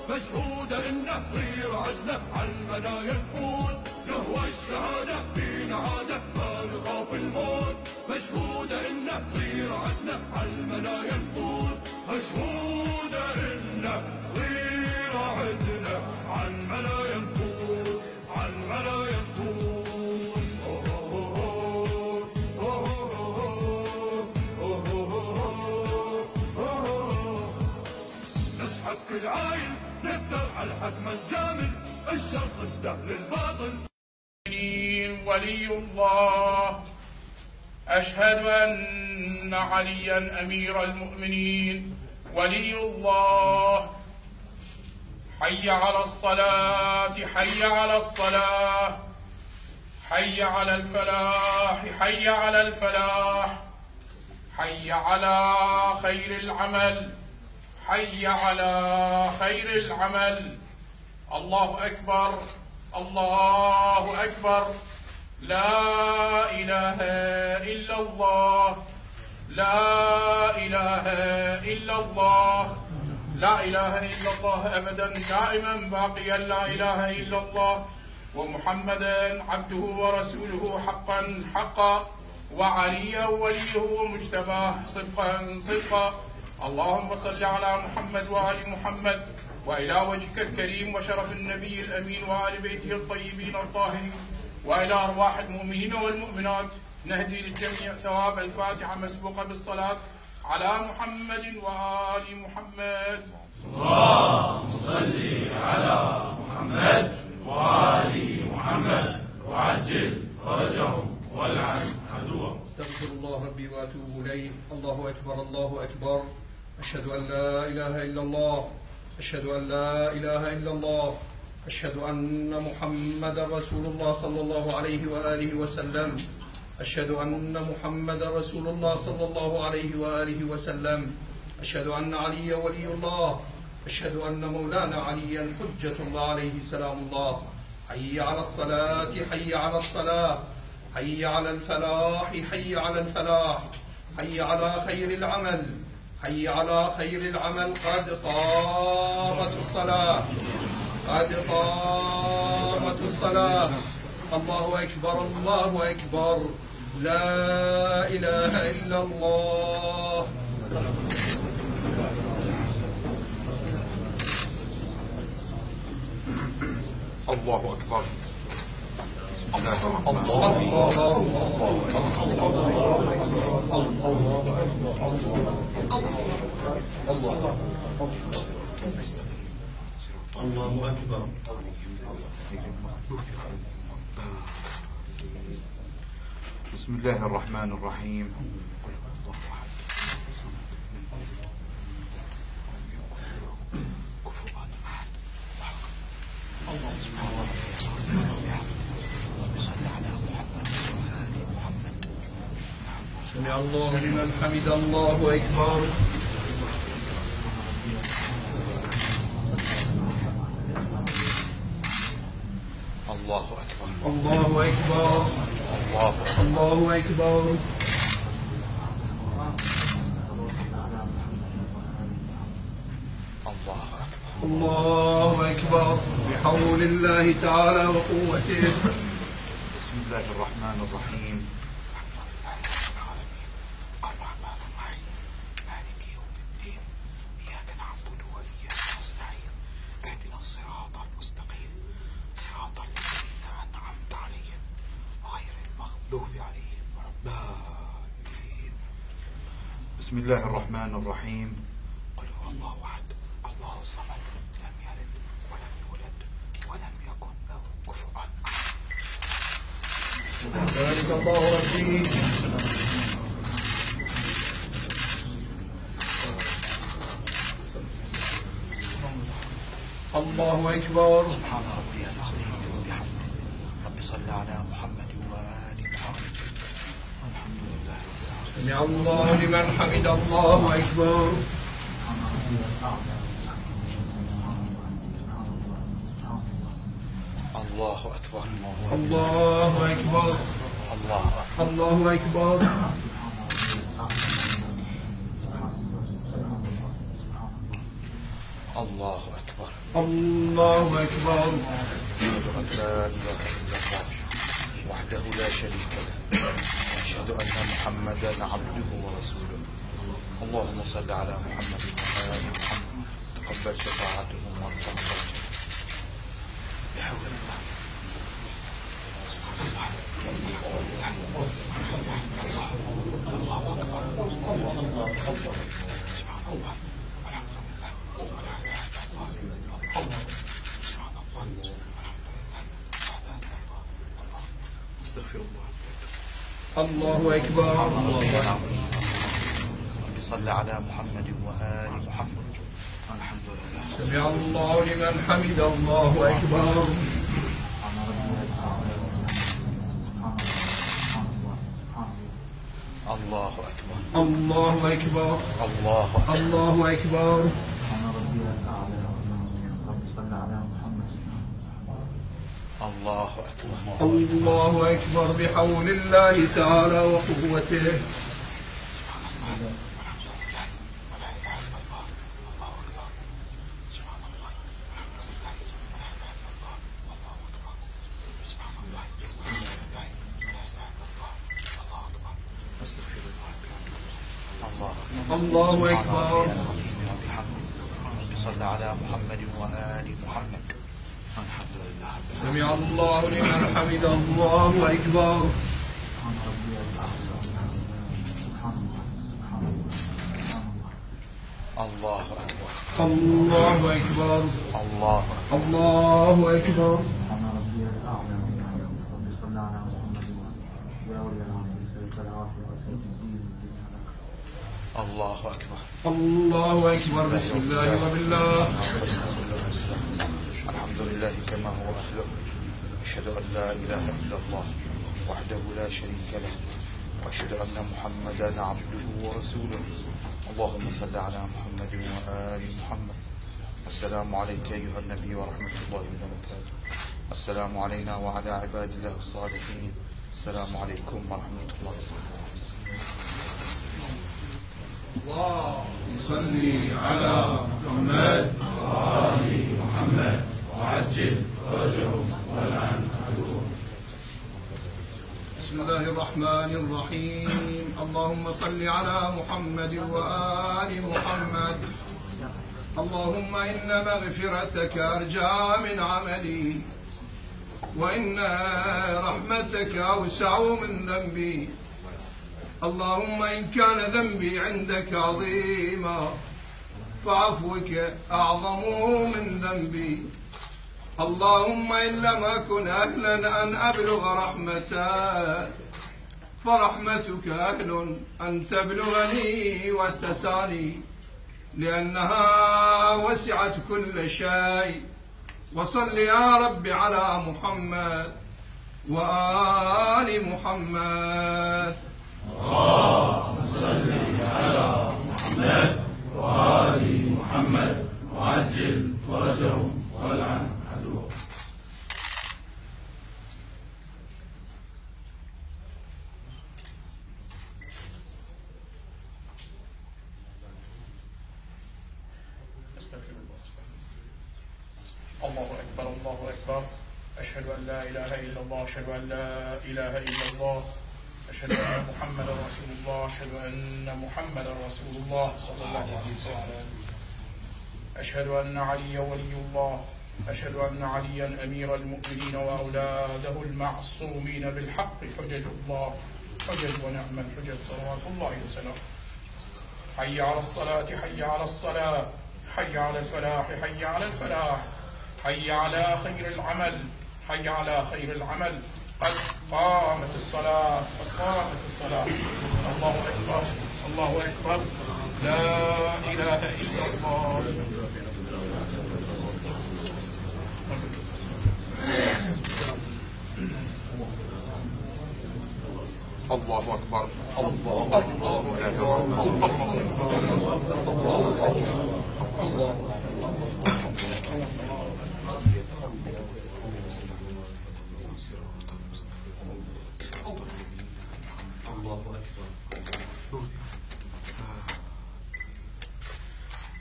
مشهود إنه غير عدله عالمنايا نفوت، نهوى الشهادة فينا عادة ما نخاف الموت، مشهود إنه غير عدله عالمنايا نفوت، مشهود إنه غير عدله عالمنايا نفوت، عالمنايا نفوت. نسحب كل عايل نقدر على الحق من جامل الشر ضده للباطل. ولي الله أشهد أن عليا أمير المؤمنين ولي الله. حي على الصلاة حي على الصلاة حي على الفلاح حي على الفلاح حي على خير العمل حي على خير العمل. الله أكبر الله أكبر لا إله إلا الله لا إله إلا الله لا إله إلا الله أبدا دائما باقيا لا إله إلا الله ومحمدا عبده ورسوله حقا حقا وعليا وليه ومجتباه صدقا صدقا. اللهم صل على محمد وآل محمد وإلى وجهك الكريم وشرف النبي الأمين وآل بيته الطيبين الطاهرين وإلى أرواح المؤمنين والمؤمنات نهدي للجميع ثواب الفاتحة مسبوقة بالصلاة على محمد وآل محمد. اللهم صل على محمد وآل محمد وعجل فرجهم والعن عدوهم. استغفر الله ربي واتوب اليه. الله اكبر الله اكبر. اشهد ان لا اله الا الله اشهد ان لا اله الا الله اشهد ان محمدا رسول الله صلى الله عليه واله وسلم. اشهد ان محمدا رسول الله صلى الله عليه واله وسلم. اشهد ان علي ولي الله. اشهد ان مولانا عليا حجة الله عليه سلام الله. حي على الصلاة حي على الصلاة حي على الفلاح حي على الفلاح حي على خير العمل حي على خير العمل. قد قامت الصلاة قد قامت الصلاة. الله أكبر الله أكبر لا إله إلا الله. الله أكبر. بسم الله الرحمن الله أكبر. بسم الله الرحمن الرحيم. سمع الله لمن حمد. الله أكبر. الله أكبر. الله أكبر. الله أكبر. الله أكبر بحول الله تعالى وقوته. بسم الله الرحمن الرحيم. الحمد لله رب العالمين الرحمن الرحيم مالك يوم الدين إياك نعبد وإياك نستعين اهدنا الصراط المستقيم صراط الذين أنعمت عليهم غير المغضوب عليهم ولا الضالين. بسم الله الرحمن الرحيم. قل هو الله أحد الله الصمد لم يلد ولم يولد ولم يكن له كفوا أحد. بارك الله ربي. الله أكبر. سبحان ربي العظيم وبحمده. رب صل على محمد وآل محمد والحمد لله رب العالمين. سمع الله لمن حمد. الله أكبر. الله أكبر. الله أكبر. الله أكبر. الله أكبر. الله أكبر. أشهد أن لا إله إلا الله وحده لا شريك له وأشهد أن محمدا عبده ورسوله. اللهم صل على محمد وعلى آل محمد تقبل شفاعتهم وارفع درجتهم بحول الله. استغفر الله. الله أكبر. صل على محمد وآل محمد. الحمد لله. سمع الله لمن حمد. الله أكبر. الله أكبر. الله أكبر. الله أكبر. الله أكبر. الله أكبر. الله أكبر بحول الله تعالى وقوته. الله أكبر. صل على محمد وآل محمد. الحمد لله. سمع الله لمن حمد. الله أكبر. الله أكبر. الله أكبر. الله الله أكبر. الله أكبر. الله أكبر. بسم الله وبالله. الحمد لله كما هو أهله. أشهد أن لا إله إلا الله وحده لا شريك له وأشهد أن محمدا عبده ورسوله. اللهم صل على محمد وآل محمد. السلام عليك أيها النبي ورحمة الله وبركاته. السلام علينا وعلى عباد الله الصالحين. السلام عليكم ورحمة الله وبركاته. اللهم صل على محمد وآل محمد وعجل فرجهم والعن عدوهم. بسم الله الرحمن الرحيم. اللهم صل على محمد وآل محمد. اللهم إن مغفرتك أرجى من عملي وإن رحمتك أوسع من ذنبي. اللهم إن كان ذنبي عندك عظيما فعفوك أعظم من ذنبي. اللهم إن لم أكن أهلا أن أبلغ رحمتك فرحمتك أهل أن تبلغني وتسعني لأنها وسعت كل شيء. وصل يا رب على محمد وآل محمد. اللهم صل على محمد وآل محمد وعجل فرجهم والعن عدوهم. الله أكبر. الله أكبر. أشهد أن لا إله إلا الله. أشهد أن لا إله إلا الله. أشهد أن محمدا رسول الله. أشهد أن محمدا رسول الله صلى الله عليه وسلم. أشهد أن عليا ولي الله. أشهد أن عليا أمير المؤمنين وأولاده المعصومين بالحق حجج الله. حجج ونعم الحجج صلوات الله وسلامه. حي على الصلاة. حي على الصلاة. حي على الفلاح. حي على الفلاح. حي على خير العمل. حي على خير العمل. قد قامت الصلاة. قد قامت الصلاة. الله أكبر. الله أكبر. لا إله إلا الله. الله أكبر. الله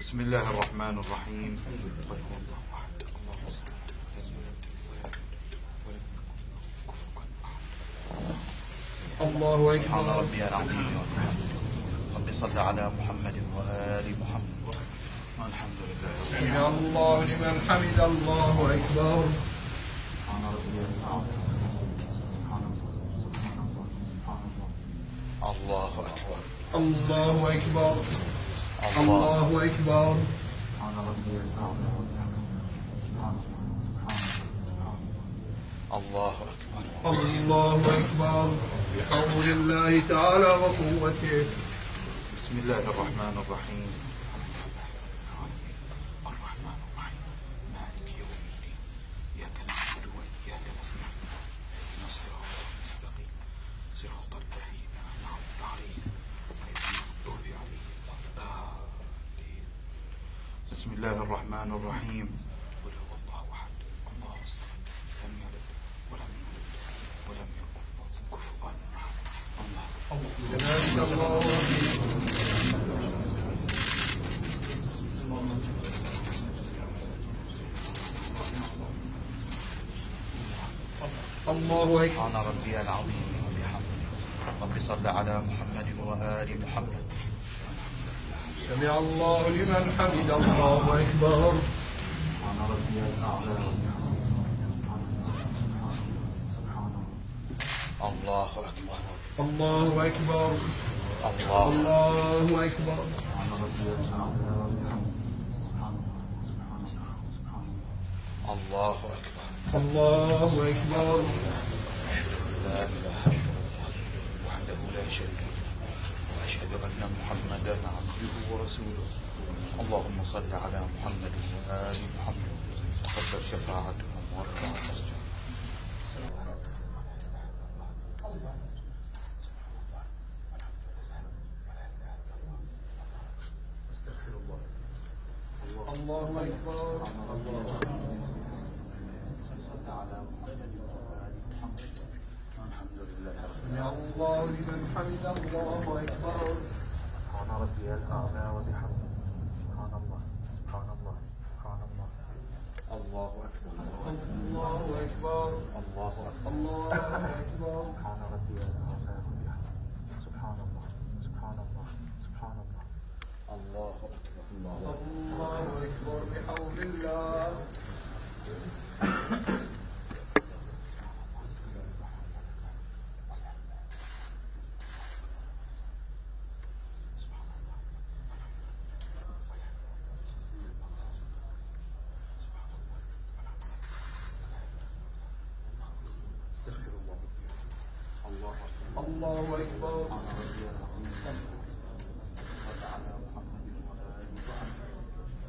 بسم بسم الله الرحمن الرحيم. قل هو الله احد الله الصمد لم يلد ولم يكن له كفوا احد. الله سبحان أكبر. ربي العظيم وبحمده. رب صل على محمد وآل محمد. والحمد لله. سمع الله لمن حمد. الله أكبر. سبحان ربي العظيم. سبحان الله. الله أكبر. الله أكبر. الله الله أكبر. سبحان ربي العظيم. الله أكبر. الله أكبر بحول الله تعالى وقوته. بسم الله الرحمن الرحيم. الرحمن الرحيم مالك يوم الدين إياك نعبد وإياك نستعين اهدنا الصراط المستقيم صراط الذين أنعمت عليهم غير المغضوب عليهم ولا الضالين. بسم الله الرحمن الرحيم. قل هو الله أحد الله الصمد لم يلد ولم يولد ولم يكن له كفوا أحد. الله كذلك الله. الله أكبر. سبحان ربي العظيم وبحمده. رب صل على محمد وآل محمد. سمع الله لمن حمد. الله أكبر. سبحان ربي الأعلى. الله أكبر. الله أكبر. الله الله أكبر. سبحان ربي الأعلى. الله أكبر. الله أكبر. لا إله إلا الله وحده لا شريك له وأشهد أن محمدا عبده ورسوله. اللهم صل على محمد وآل محمد. تقبل شفاعتهم وارفع درجتهم. استغفر الله. الله أكبر. صل على محمد وآل محمد. الحمد لله. سمع الله لمن حمد. الله أكبر. سبحان ربي الأعلى وبحمده. سبحان الله. سبحان الله. سبحان الله. الله أكبر. الله أكبر. الله أكبر. الله أكبر. سبحان ربي الأعلى وبحمده. سبحان الله. سبحان الله. سبحان الله. الله أكبر. الله أكبر بحول الله. استغفر الله. الله أكبر. الله أكبر.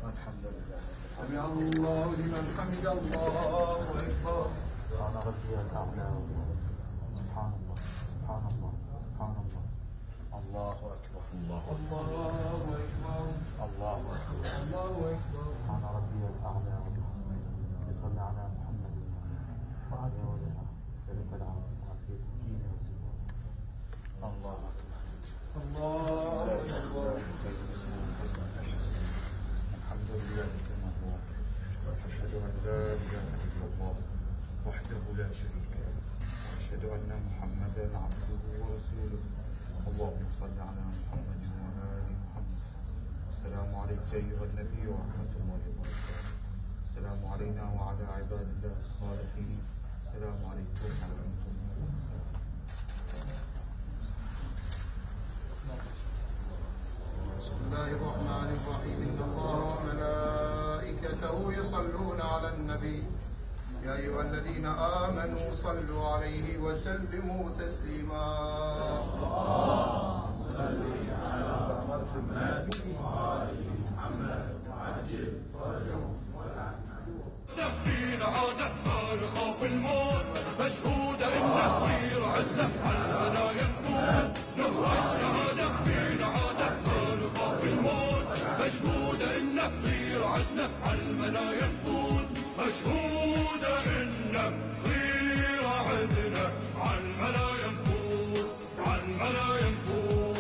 الحمد لله. سمع الله لمن حمد. الله أكبر. سبحان ربي الأعلى. سبحان الله. سبحان الله. سبحان الله. الله أكبر. الله أكبر. الله أكبر. الله أكبر. الله أكبر. سبحان ربي الأعلى. صل على محمد وعلى آله شريك له وعافية الدين والسلام. الله أكبر. الله أكبر. الحمد لله كما هو. أشهد أن لا إله إلا الله وحده لا شريك له وأشهد أن محمدا عبده ورسوله. اللهم صل على محمد وآل محمد. السلام عليك أيها النبي ورحمة الله وبركاته. السلام علينا وعلى عباد الله الصالحين. السلام عليكم ورحمة الله وبركاته. بسم الله الرحمن الرحيم. إن الله وملائكته يصلون على النبي يا أيها الذين آمنوا صلوا عليه وسلموا تسليما. فينا عادة خارقة في الموت مشهودة إنك كبير عندك علمنا ينفوت نهر الشهادة. فينا عادة خارقة في الموت مشهودة إنك كبير عندك علمنا ينفوت. مشهودة إنك كبير عندنا علمنا ينفوت. علمنا ينفوت.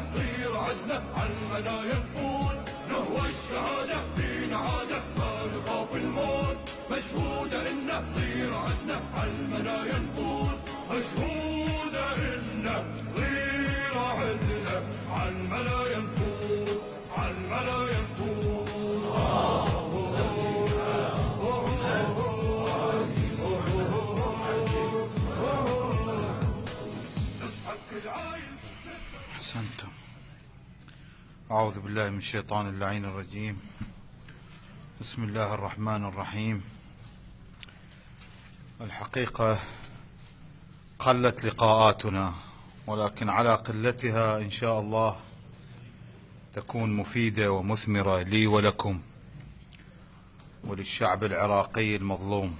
طير عدنا عالمنايا نفوت نهوى الشهادة فينا عادة ما نخاف الموت مشهودة إنه طير عدنا عالمنايا نفوت مشهودة إنه طير عدنا عالمنايا نفوت عالمنايا نفوت أحسنتم. أعوذ بالله من الشيطان اللعين الرجيم. بسم الله الرحمن الرحيم. الحقيقة قلت لقاءاتنا، ولكن على قلتها إن شاء الله تكون مفيدة ومثمرة لي ولكم وللشعب العراقي المظلوم.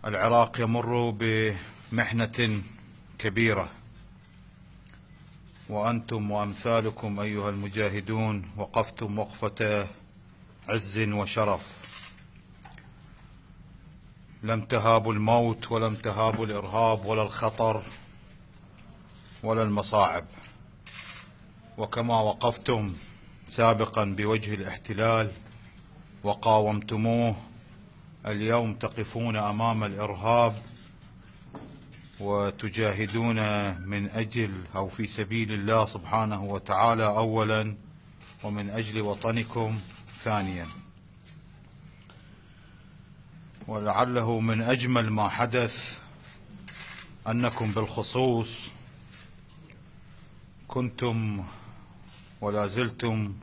العراق يمر بمحنة كبيرة، وأنتم وأمثالكم أيها المجاهدون وقفتم وقفة عز وشرف. لم تهابوا الموت ولم تهابوا الإرهاب ولا الخطر ولا المصاعب، وكما وقفتم سابقا بوجه الاحتلال وقاومتموه، اليوم تقفون أمام الإرهاب وتجاهدون من أجل أو في سبيل الله سبحانه وتعالى أولا، ومن أجل وطنكم ثانيا. ولعله من أجمل ما حدث أنكم بالخصوص كنتم ولا زلتم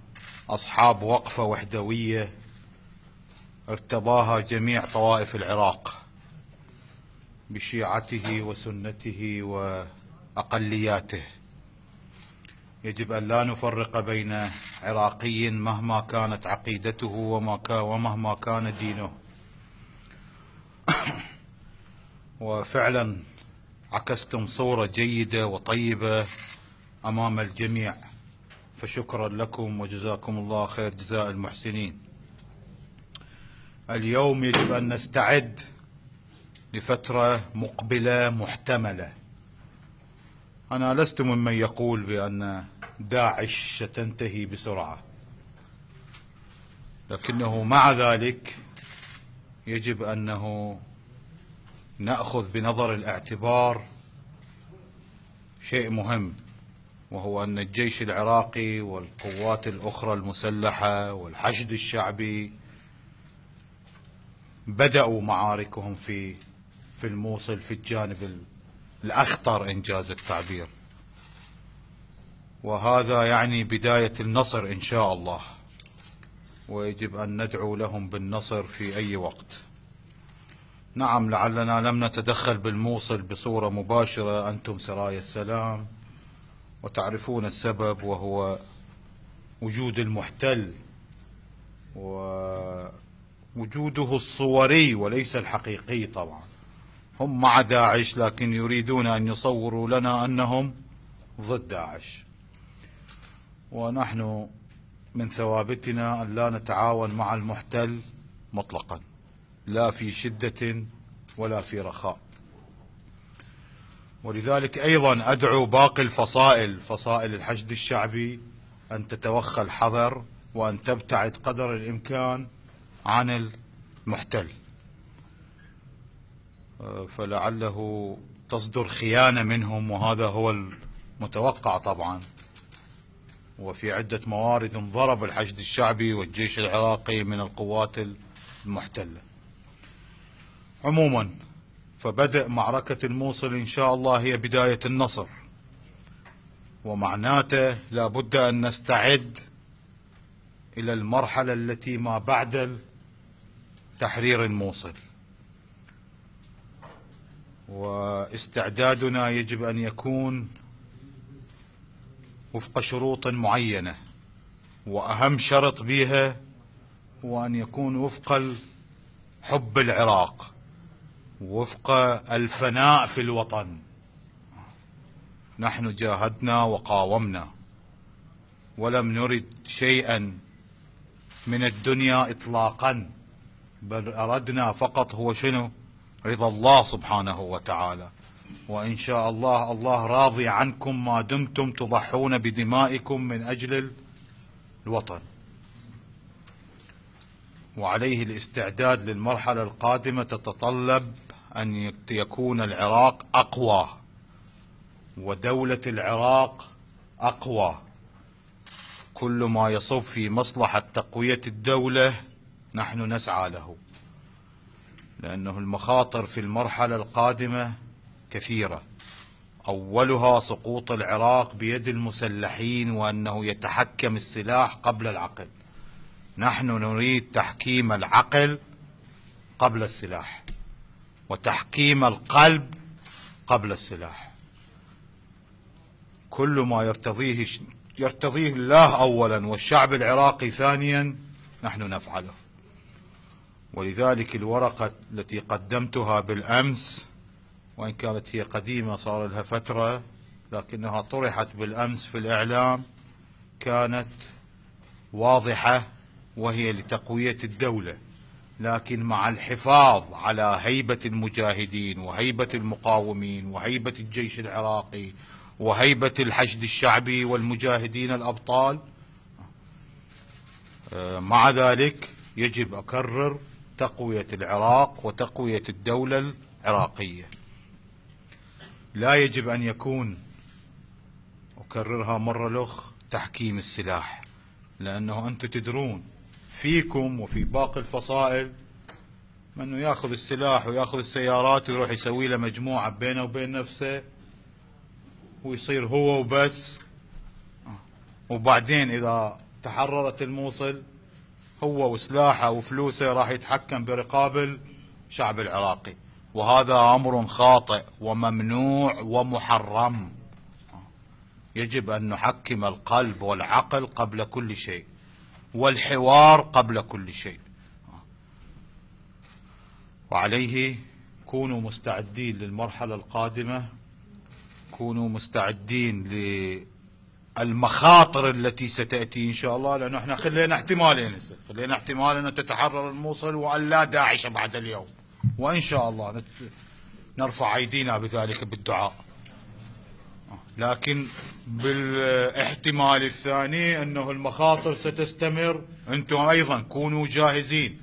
أصحاب وقفة وحدوية ارتضاها جميع طوائف العراق بشيعته وسنته وأقلياته. يجب أن لا نفرق بين عراقي مهما كانت عقيدته ومهما كان دينه. وفعلا عكستم صورة جيدة وطيبة أمام الجميع، فشكرا لكم وجزاكم الله خير جزاء المحسنين. اليوم يجب أن نستعد لفترة مقبلة محتملة. أنا لست ممن يقول بأن داعش ستنتهي بسرعة، لكنه مع ذلك يجب أنه نأخذ بنظر الاعتبار شيء مهم، وهو أن الجيش العراقي والقوات الأخرى المسلحة والحشد الشعبي بدأوا معاركهم في الموصل في الجانب الأخطر إنجاز التعبير، وهذا يعني بداية النصر إن شاء الله، ويجب أن ندعو لهم بالنصر في أي وقت. نعم، لعلنا لم نتدخل بالموصل بصورة مباشرة، أنتم سرايا السلام وتعرفون السبب، وهو وجود المحتل ووجوده الصوري وليس الحقيقي. طبعا هم مع داعش، لكن يريدون أن يصوروا لنا أنهم ضد داعش، ونحن من ثوابتنا أن لا نتعاون مع المحتل مطلقا، لا في شدة ولا في رخاء. ولذلك أيضا أدعو باقي فصائل الحشد الشعبي أن تتوخى الحذر وأن تبتعد قدر الإمكان عن المحتل، فلعله تصدر خيانة منهم، وهذا هو المتوقع طبعا. وفي عدة موارد ضرب الحشد الشعبي والجيش العراقي من القوات المحتلة. عموما فبدء معركة الموصل إن شاء الله هي بداية النصر، ومعناته لا بد أن نستعد إلى المرحلة التي ما بعد تحرير الموصل، واستعدادنا يجب أن يكون وفق شروط معينة، وأهم شرط بها هو أن يكون وفق حب العراق، وفق الفناء في الوطن. نحن جاهدنا وقاومنا ولم نرد شيئا من الدنيا إطلاقا، بل أردنا فقط هو شنو؟ رضا الله سبحانه وتعالى. وإن شاء الله الله راضي عنكم ما دمتم تضحون بدمائكم من أجل الوطن. وعليه الاستعداد للمرحلة القادمة تتطلب أن يكون العراق أقوى ودولة العراق أقوى. كل ما يصب في مصلحة تقوية الدولة نحن نسعى له، لأنه المخاطر في المرحلة القادمة كثيرة. أولها سقوط العراق بيد المسلحين، وأنه يتحكم السلاح قبل العقل. نحن نريد تحكيم العقل قبل السلاح، وتحكيم القلب قبل السلاح. كل ما يرتضيه الله أولا والشعب العراقي ثانيا نحن نفعله. ولذلك الورقة التي قدمتها بالأمس، وإن كانت هي قديمة صار لها فترة، لكنها طرحت بالأمس في الإعلام، كانت واضحة وهي لتقوية الدولة، لكن مع الحفاظ على هيبة المجاهدين وهيبة المقاومين وهيبة الجيش العراقي وهيبة الحشد الشعبي والمجاهدين الأبطال. مع ذلك يجب أكرر تقوية العراق وتقوية الدولة العراقية. لا يجب أن يكون، أكررها مرة أخرى، تحكيم السلاح، لأنه أنتم تدرون فيكم وفي باقي الفصائل منه يأخذ السلاح ويأخذ السيارات ويروح يسوي له مجموعة بينه وبين نفسه ويصير هو وبس، وبعدين إذا تحررت الموصل هو وسلاحه وفلوسه راح يتحكم برقاب الشعب العراقي. وهذا أمر خاطئ وممنوع ومحرم. يجب أن نحكم القلب والعقل قبل كل شيء، والحوار قبل كل شيء. وعليه كونوا مستعدين للمرحلة القادمة، كونوا مستعدين للمخاطر التي ستأتي إن شاء الله، لأنه احنا خلينا احتمالين هسه، خلينا احتمال أن تتحرر الموصل وأن لا داعش بعد اليوم، وإن شاء الله نرفع أيدينا بذلك بالدعاء. لكن بالاحتمال الثاني أنه المخاطر ستستمر، أنتم أيضا كونوا جاهزين.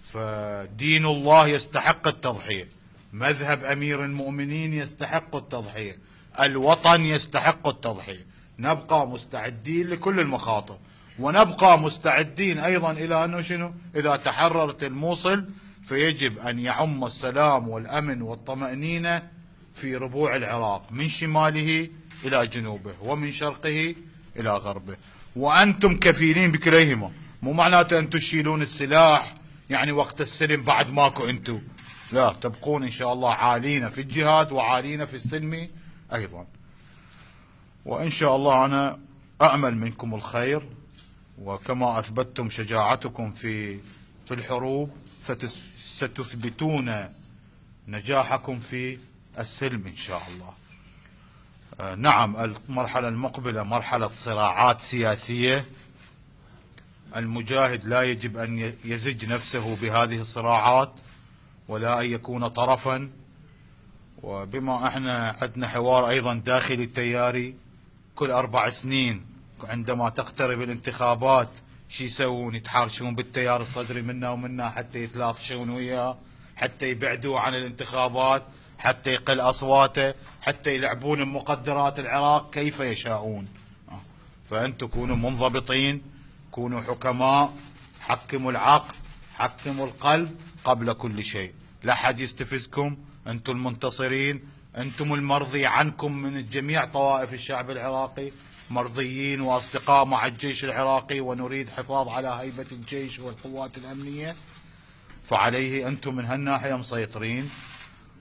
فدين الله يستحق التضحية، مذهب أمير المؤمنين يستحق التضحية، الوطن يستحق التضحية. نبقى مستعدين لكل المخاطر، ونبقى مستعدين أيضا إلى أنه شنو؟ إذا تحررت الموصل فيجب أن يعم السلام والأمن والطمأنينة في ربوع العراق من شماله إلى جنوبه ومن شرقه إلى غربه، وأنتم كفيلين بكليهما. مو معناته أنتم تشيلون السلاح يعني وقت السلم بعد ماكو أنتم، لا، تبقون إن شاء الله عالين في الجهاد وعالين في السلم أيضا. وإن شاء الله أنا أأمل منكم الخير، وكما أثبتتم شجاعتكم في الحروب ستثبتون نجاحكم في السلم إن شاء الله. نعم، المرحلة المقبلة مرحلة صراعات سياسية. المجاهد لا يجب أن يزج نفسه بهذه الصراعات ولا أن يكون طرفا. وبما احنا عندنا حوار أيضا داخلي التياري، كل 4 سنين عندما تقترب الانتخابات شي يسوون؟ يتحارشون بالتيار الصدري منا ومنا حتى يتلاطشون وياه، حتى يبعدوا عن الانتخابات، حتى يقل أصواته، حتى يلعبون بمقدرات العراق كيف يشاءون. فأنتم كونوا منضبطين، كونوا حكماء، حكموا العقل، حكموا القلب قبل كل شيء. لا حد يستفزكم، أنتم المنتصرين، أنتم المرضي عنكم من جميع طوائف الشعب العراقي، مرضيين وأصدقاء مع الجيش العراقي، ونريد حفاظ على هيبة الجيش والقوات الأمنية. فعليه أنتم من هالناحية مسيطرين،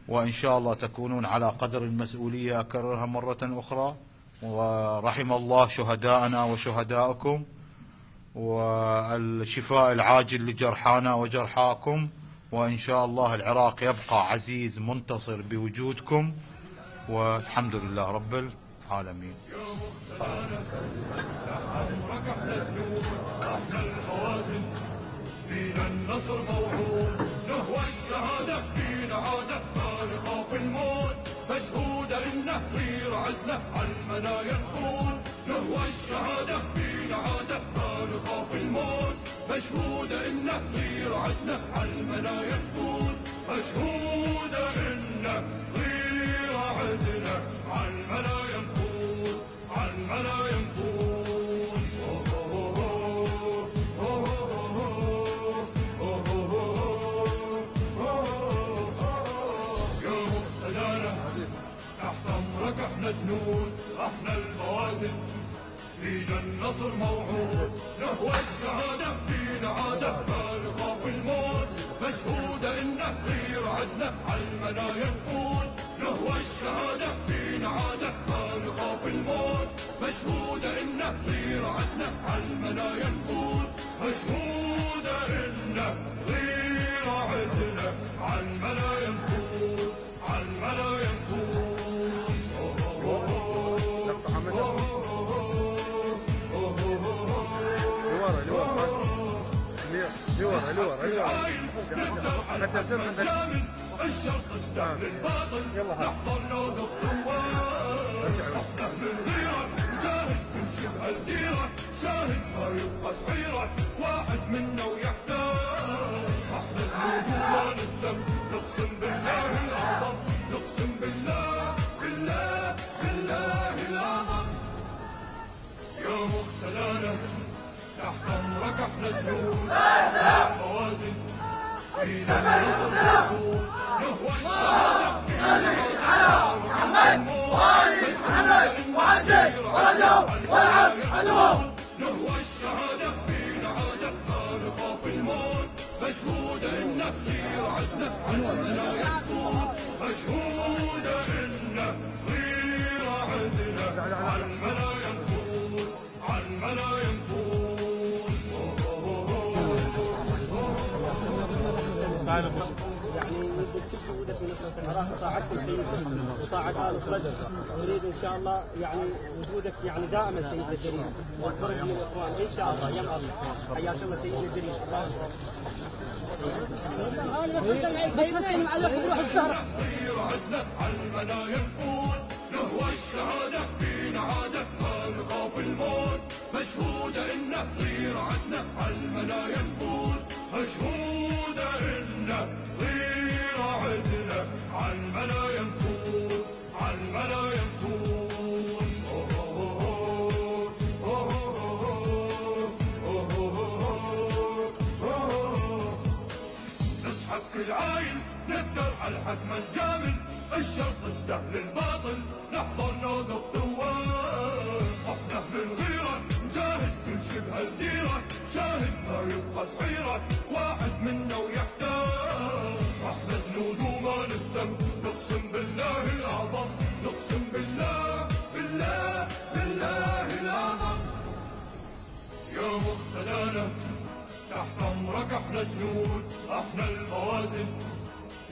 وإن شاء الله تكونون على قدر المسؤولية. أكررها مرة أخرى، ورحم الله شهداءنا وشهداءكم، والشفاء العاجل لجرحانا وجرحاكم. وإن شاء الله العراق يبقى عزيز منتصر بوجودكم، والحمد لله رب العالمين. فينا النصر موعود، نهوى الشهادة فينا عادة، ما نخاف الموت. إنه غير عدنا عالمنايا نفوت نهوى الشهادة فينا عادة ما نخاف الموت مشهودة إنه غير عدنا عالمنايا نفوت مشهودة إنه غير عدنا عالمنايا نفوت عالمنايا نفوت احنا جنود احنا الموازن فينا النصر موعود نهوى الشهادة فينا عادة ما نخاف الموت مشهودة إنه غير عدنا عالمنايا نفوت نهوى الشهادة فينا عادة ما نخاف الموت مشهودة إنه غير عدنا عالمنايا نفوت مشهودة إنه غير عدنا عالمنايا نفوت عالمنايا نفوت الشرط الدم الباطل نحضر لو نخطوات احنا من غيرك نجاهد من شبه الديرة شاهد ما يبقى حيرة واحد منا ويحتاج احنا جنود وما ندم نقسم بالله الأعظم نقسم بالله بالله بالله الأعظم يا مقتدانا تحت امرك احنا جنود موازن فينا النصر موجود نهوى الشهادة على محمد وعلي وعجل ورجل والعب عدوهم نهوى الشهادة فينا عادة ما نخاف الموت مشهودة إنك غير عدنا عالمنايا نفوت مشهودة إنك غير عدنا عالمنايا نفوت عالمنايا نفوت يعني نريد كل جهودك من نصرة العراق وطاعتكم سيدنا وطاعة آل الصدر نريد إن شاء الله يعني وجودك يعني دائما سيدنا الجليل والقرب من الإخوان إن شاء الله يا الله حياك الله سيدنا الجليل بس نسلم عليكم بروح الزهرة غير عدنا عالمنايا نفوت نهوى الشهادة فينا عادة ما نخاف الموت مشهودة إنه غير عدنا عالمنايا نفوت مشهودة إنه غير عدنا عالمنايا نفوت عالمنايا نفوت نسحب كل عايل نقدر على الحكم الجامل الشرط الدهل الباطل نحضر نوقف دوار احنا من غيرك نجاهد كل شبه الديرة شاهد ما يبقى حيرة واحد منا ويحتاج احنا جنود وما نهتم نقسم بالله الأعظم نقسم بالله بالله بالله الأعظم يا مقتدانا تحت امرك احنا جنود احنا الموازن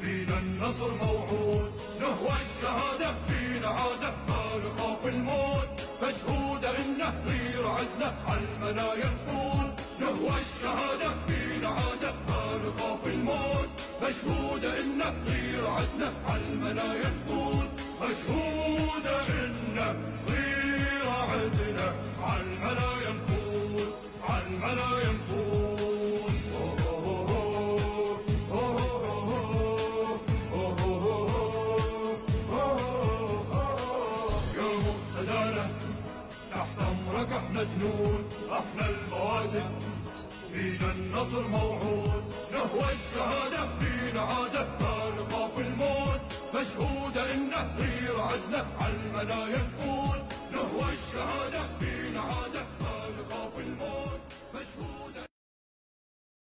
فينا النصر موعود نهوى الشهادة فينا عادة ما نخاف الموت مشهودة إنه غير عدنا عالمنايا نفوت نهوى الشهادة فينا عادة ما نخاف الموت مشهودة إنه غير عدنا عالمنايا نفوت مشهودة إنه غير عدنا عالمنايا نفوت عالمنايا نفوت احنا جنود احنا الموازن فينا النصر موعود نهوى الشهادة فينا عادة ما نخاف الموت مشهودة إنه غير عدنا عالمنايا نفوت نهوى الشهادة فينا عادة ما نخاف الموت مشهودة